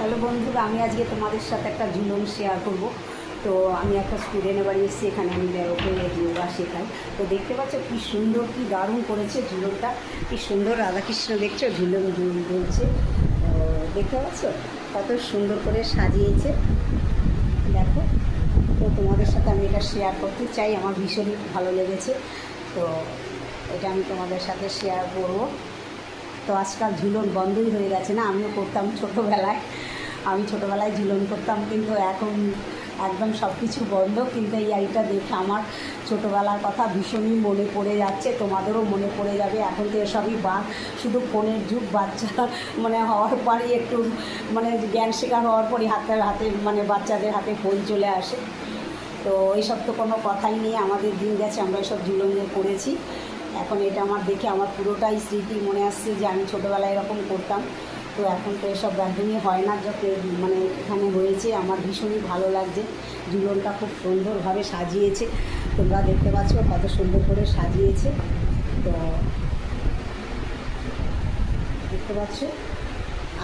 Hello বন্ধুরা, আমি আজকে তোমাদের সাথে একটা ঝুলন শেয়ার করব। তো আমি একটা স্টুডেন্টের বাড়ি এসেছি, এখানে আমি ওকে যোগা শেখাই। তো দেখতে পাচ্ছ কী সুন্দর, কী দারুণ করেছে ঝুলনটা, কী সুন্দর রাধাকৃষ্ণ দেখছো ঝুলন দুলছে। তো দেখতে পাচ্ছ কত সুন্দর করে সাজিয়েছে, দেখো। তো তোমাদের সাথে আমি এটা শেয়ার করতে চাই, আমার ভীষণই ভালো লেগেছে। তো এটা আমি তোমাদের সাথে শেয়ার করব। তো আজকাল ঝুলন বন্ধই হয়ে গেছে না, আমিও করতাম ছোটোবেলায়। আমি ছোটোবেলায় ঝুলন করতাম, কিন্তু এখন একদম সব কিছু বন্ধ। কিন্তু এই আইটা দেখে আমার ছোটোবেলার কথা ভীষণই মনে পড়ে যাচ্ছে, তোমাদেরও মনে পড়ে যাবে। এখন তো এসবই বাদ, শুধু ফোনের যুগ। বাচ্চা হওয়ার পরই একটু জ্ঞান শেখার হওয়ার পরই হাতে বাচ্চাদের হাতে ফোন চলে আসে। তো এইসব তো কোনো কথাই নেই, আমাদের দিন গেছে, আমরা এসব ঝুলনের করেছি। এখন এটা আমার দেখে আমার পুরোটাই স্মৃতি মনে আসছে যে আমি ছোটোবেলায় এরকম করতাম। তো এখন তো এসব একদমই হয় না, যত এখানে হয়েছে আমার ভীষণই ভালো লাগছে। ঝুলনটা খুব সুন্দরভাবে সাজিয়েছে, তোমরা দেখতে পাচ্ছ কত সুন্দর করে সাজিয়েছে। তো দেখতে পাচ্ছ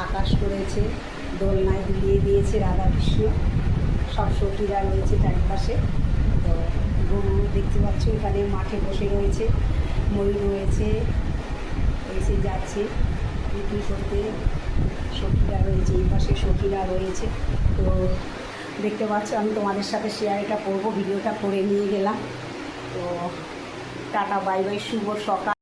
আকাশ করেছে, দোলনায় দুলিয়ে দিয়েছে রাধাকৃষ্ণ, সব সখীরা রয়েছে চারিপাশে। তো গরু দেখতে পাচ্ছ এখানে মাঠে বসে রয়েছে, ময়ূর রয়েছে, এসে যাচ্ছে বিক্রি করতে, সখীরা রয়েছে, এই পাশে সখীরা রয়েছে। তো দেখতে পাচ্ছ আমি তোমাদের সাথে শেয়ার এটা করবো, ভিডিওটা করে নিয়ে গেলাম। তো টাটা, বাই বাই, শুভ সকাল।